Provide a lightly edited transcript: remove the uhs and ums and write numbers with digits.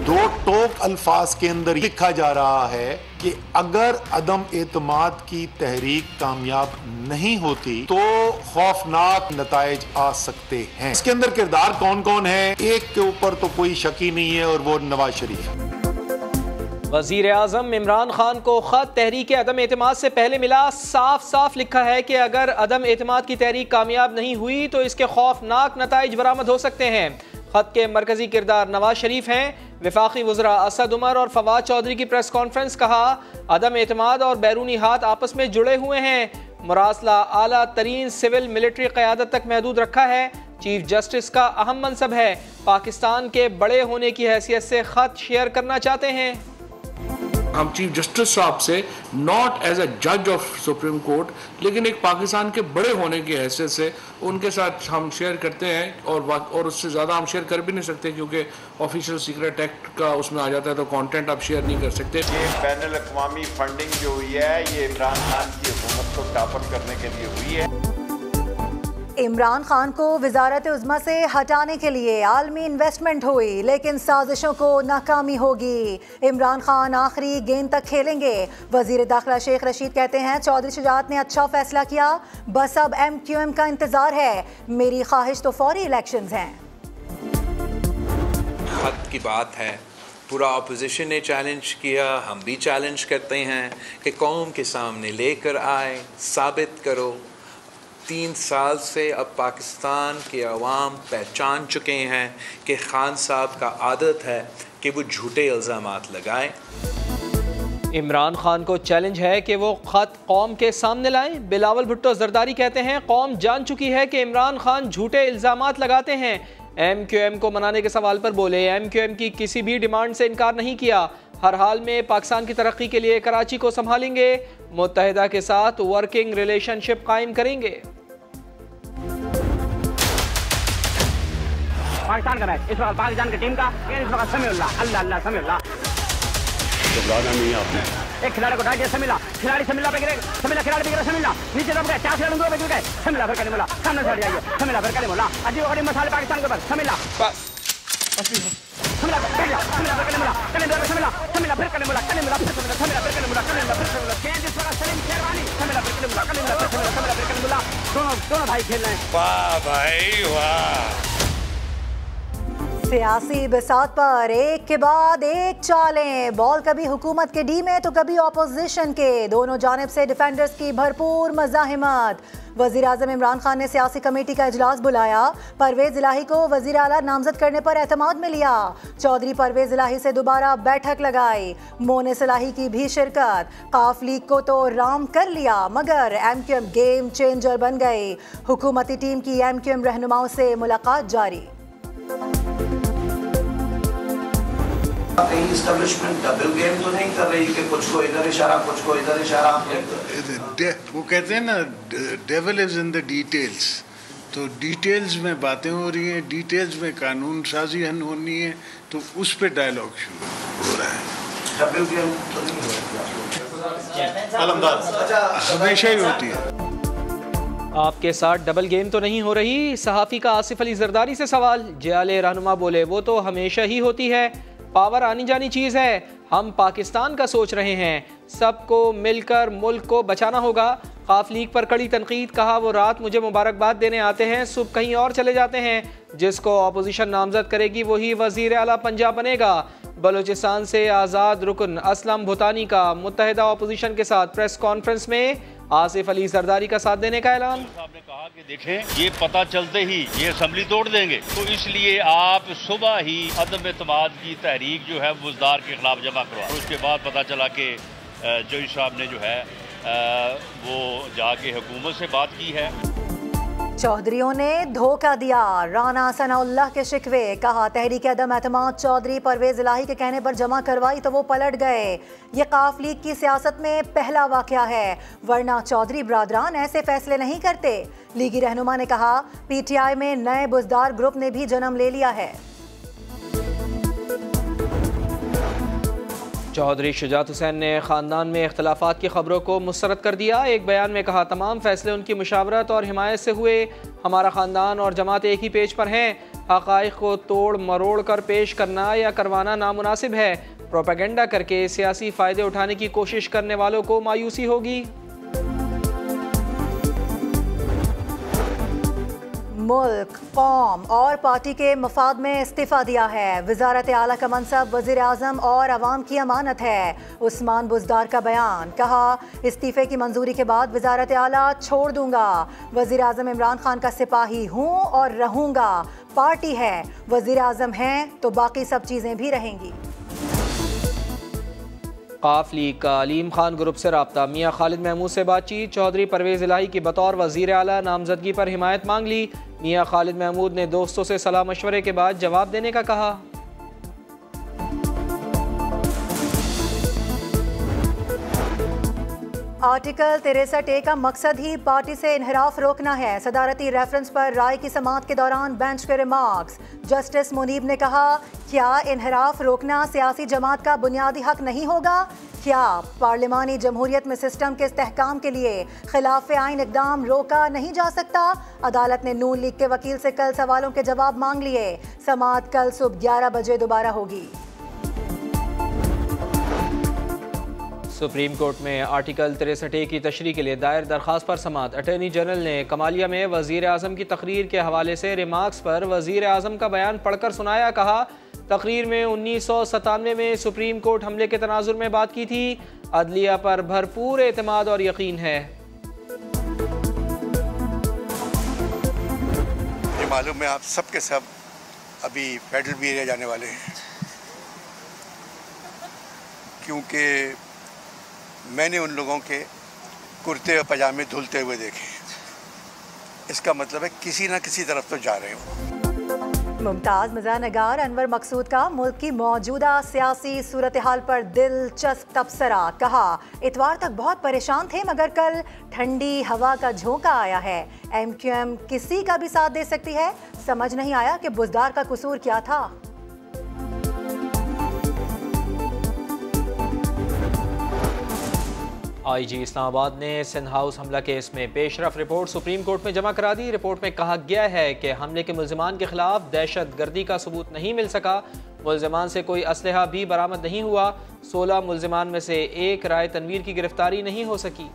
दो टोक अल्फाज के अंदर लिखा जा रहा है कि अगर अदम एतमाद की तहरीक कामयाब नहीं होती तो खौफनाक नताइज आ सकते हैं। इसके अंदर किरदार कौन कौन है, एक के ऊपर तो कोई शक ही नहीं है और वो नवाज शरीफ है। वजीर आजम इमरान खान को खत तहरीक अदम एतमाद से पहले मिला। साफ साफ लिखा है कि अगर अदम एतमाद की तहरीक कामयाब नहीं हुई तो इसके खौफनाक नताइज बरामद हो सकते हैं। खत के मरकजी किरदार नवाज शरीफ हैं। वफाकी वज़रा असद उमर और फवाद चौधरी की प्रेस कॉन्फ्रेंस, कहा अदम एतमाद और बैरूनी हाथ आपस में जुड़े हुए हैं। मुरासला आला तरीन सिविल मिलिट्री क़यादत तक महदूद रखा है। चीफ जस्टिस का अहम मनसब है। पाकिस्तान के बड़े होने की हैसियत से खत शेयर करना चाहते हैं। हम चीफ जस्टिस साहब से नॉट एज अ जज ऑफ सुप्रीम कोर्ट, लेकिन एक पाकिस्तान के बड़े होने की हैसियत से उनके साथ हम शेयर करते हैं और उससे ज़्यादा हम शेयर कर भी नहीं सकते क्योंकि ऑफिशियल सीक्रेट एक्ट का उसमें आ जाता है, तो कंटेंट आप शेयर नहीं कर सकते। ये बैनुल अक़वामी फंडिंग जो हुई है ये इमरान खान की हुकूमत को टापर करने के लिए हुई है। इमरान खान को वजारत उज़्मा से हटाने के लिए आलमी इन्वेस्टमेंट हुई, लेकिन साजिशों को नाकामी होगी। इमरान खान आखिरी गेंद तक खेलेंगे। वजीर दाखिला शेख रशीद कहते हैं चौधरी शुजात ने अच्छा फैसला किया, बस अब MQM का इंतजार है। मेरी ख्वाहिश तो फौरी इलेक्शंस हैं। खत की बात है, पूरा अपोजिशन ने चैलेंज किया, हम भी चैलेंज करते हैं कि कौम के सामने लेकर आए, साबित करो। 3 साल से अब पाकिस्तान के अवाम पहचान चुके हैं कि खान साहब का आदत है कि वो झूठे इल्ज़ामात लगाएं। इमरान खान को चैलेंज है कि वो खत कौम के सामने लाएं। बिलावल भुट्टो जरदारी कहते हैं कौम जान चुकी है कि इमरान खान झूठे इल्ज़ामात लगाते हैं। MQM को मनाने के सवाल पर बोले MQM की किसी भी डिमांड से इनकार नहीं किया। हर हाल में पाकिस्तान की तरक्की के लिए कराची को संभालेंगे। मुत्तहिदा के साथ वर्किंग रिलेशनशिप कायम करेंगे। पाकिस्तान का मैच इस वक्त पाकिस्तान की टीम का इस वक्त समीउल्लाह अल्लाह अल्लाह समीउल्लाह घबराना नहीं आपने। एक खिलाड़ी को डाल दिया समीला, खिलाड़ी समीला पे गिरे, समीला खिलाड़ी पे गिरा, समीला नीचे दब गए, 4 खिलाड़ी पे गिर गए, समीला फिर कलीमुल्लाह सामने से हट जाइए, समीला फिर कलीमुल्लाह अजीब गरीब मसाले पाकिस्तान के ऊपर समीला समीला बैठ जा, समीला फिर कलीमुल्लाह कलीमुल्लाह समीला समीला फिर कलीमुल्लाह कलीमुल्लाह फिर समीला फिर कलीमुल्लाह कलीमुल्लाह फिर समीला गेंद इस वक्त सलीम शेरवानी समीला फिर कलीमुल्लाह कलीमुल्लाह फिर समीला फिर कलीमुल्लाह दोनों भाई खेल रहे हैं। वाह भाई वाह। सियासी बिसात पर एक के बाद एक चालें। बॉल कभी हुकूमत के डी में तो कभी ऑपोजिशन के। दोनों जानिब से डिफेंडर्स की भरपूर मज़ाहिमत। वज़ीर आज़म इमरान खान ने सियासी कमेटी का इजलास बुलाया। परवेज़ इलाही को वज़ीर आला नामज़द करने पर एतमाद में लिया। चौधरी परवेज़ इलाही से दोबारा बैठक लगाई। मोनिस इलाही की भी शिरकत। काफ लीग को तो राम कर लिया, मगर MQM गेम चेंजर बन गई। हुकूमती टीम की MQM रहनुमाओं से मुलाकात जारी। कहीं इस्टेब्लिशमेंट डबल गेम तो नहीं कर रही कि कुछ को इधर इशारा कुछ को इधर इशारा। वो कहते हैं ना devil is in the details, तो डिटेल्स में बातें हो रही हैं, डिटेल्स में कानून साजी होनी है, तो उस पे डायलॉग शुरू हो रहा है। डबल गेम तो नहीं हो रही, हमेशा ही होती है। आपके साथ डबल गेम तो नहीं हो रही। सहाफ़ी का आसिफ अली जरदारी से सवाल। जयाले रहनुमा बोले वो तो हमेशा ही होती है, पावर आनी जानी चीज़ है। हम पाकिस्तान का सोच रहे हैं, सबको मिलकर मुल्क को बचाना होगा। काफ लीग पर कड़ी तनकीद, कहा वो रात मुझे मुबारकबाद देने आते हैं, सुबह कहीं और चले जाते हैं। जिसको अपोजिशन नामजद करेगी वही वज़ीर आला पंजाब बनेगा। बलूचिस्तान से आज़ाद रुकन असलम भूतानी का मुत्तहिदा अपोजिशन के साथ प्रेस कॉन्फ्रेंस में आसिफ अली जरदारी का साथ देने का ऐलान। साहब ने कहा कि देखें ये पता चलते ही ये असम्बली तोड़ देंगे, तो इसलिए आप सुबह ही अदम एतमाद की तहरीक जो है बुज़दार के खिलाफ जमा करवा। उसके बाद पता चला कि जज साहब ने जो है वो जाके हुकूमत से बात की है। चौधरियों ने धोखा दिया, राना सनाउल्लाह के शिकवे। कहा तहरीक अदम एतमाद चौधरी परवेज़ इलाही के कहने पर जमा करवाई तो वो पलट गए। ये काफ लीग की सियासत में पहला वाक़या है, वरना चौधरी बरादरान ऐसे फैसले नहीं करते। लीगी रहनुमा ने कहा PTI में नए बुज़दार ग्रुप ने भी जन्म ले लिया है। चौधरी शुजात हुसैन ने ख़ानदान में इख्तलाफात की खबरों को मुस्तरद कर दिया। एक बयान में कहा तमाम फैसले उनकी मुशावरत और हिमायत से हुए, हमारा ख़ानदान और जमात एक ही पेज पर हैं। हक़ाइक़ को तोड़ मरोड़ कर पेश करना या करवाना नामुनासिब है। प्रोपेगेंडा करके सियासी फ़ायदे उठाने की कोशिश करने वालों को मायूसी होगी। मुल्क, कौम और पार्टी के मफाद में इस्तीफ़ा दिया है। वज़ारत आला का मनसब वज़ीर आज़म और अवाम की अमानत है। उस्मान बुज़दार का बयान, कहा इस्तीफ़े की मंजूरी के बाद वज़ारत आला छोड़ दूंगा। वज़ीर आज़म इमरान खान का सिपाही हूँ और रहूँगा। पार्टी है, वज़ीर आज़म हैं तो बाकी सब चीज़ें भी रहेंगी। काफ लीग का अलीम खान ग्रुप से रब्ता, मियाँ खालिद महमूद से बातचीत। चौधरी परवेज़ इलाही की बतौर वज़ीर आला नामजदगी पर हिमायत मांग ली। मियाँ खालिद महमूद ने दोस्तों से सलाह मशवरे के बाद जवाब देने का कहा। आर्टिकल 63A का मकसद ही पार्टी से इनहराफ रोकना है। सदारती रेफरेंस पर राय की समाअत के दौरान बेंच के रिमार्क्स। जस्टिस मुनीब ने कहा, क्या इनहराफ रोकना सियासी जमात का बुनियादी हक नहीं होगा? क्या पार्लिमानी जमहूरियत में सिस्टम के इस्तेहकाम के लिए खिलाफ आइन इकदाम रोका नहीं जा सकता? अदालत ने नून लीग के वकील से कल सवालों के जवाब मांग लिए। समाअत कल सुबह 11 बजे दोबारा होगी। सुप्रीम कोर्ट में आर्टिकल 63A की तशरीह के लिए दायर दरख्वास्त पर समाअत। अटॉर्नी जनरल ने कमालिया में वज़ीर आज़म की तकरीर के हवाले से रिमार्क्स पर वज़ीर आज़म का बयान पढ़कर सुनाया। कहा, तकरीर में 1997 में सुप्रीम कोर्ट हमले के तनाजुर में बात की थी। अदलिया पर भरपूर एतमाद और यकीन है। ये मालूम है आप सब के सब अभी फेडरल भी एरिया जाने वाले हैं, क्योंकि मैंने उन लोगों के कुर्ते और पजामे धुलते हुए देखे। इसका मतलब है किसी न किसी तरफ तो जा रहे हो। मुमताज़ मज़ानगार अनवर मकसूद का मुल्क की मौजूदा सियासी सूरत हाल पर दिलचस्प तबसरा। कहा, इतवार तक बहुत परेशान थे मगर कल ठंडी हवा का झोंका आया है। MQM किसी का भी साथ दे सकती है। समझ नहीं आया कि बुज़दार का कसूर क्या था। IG इस्लामाबाद ने सिंध हाउस हमला केस में पेशरफ रिपोर्ट सुप्रीम कोर्ट में जमा करा दी। रिपोर्ट में कहा गया है कि हमले के मुल्ज़िमान के खिलाफ दहशत गर्दी का सबूत नहीं मिल सका। मुल्ज़िमान से कोई असलहा भी बरामद नहीं हुआ। 16 मुल्ज़िमान में से एक राय तनवीर की गिरफ्तारी नहीं हो सकी।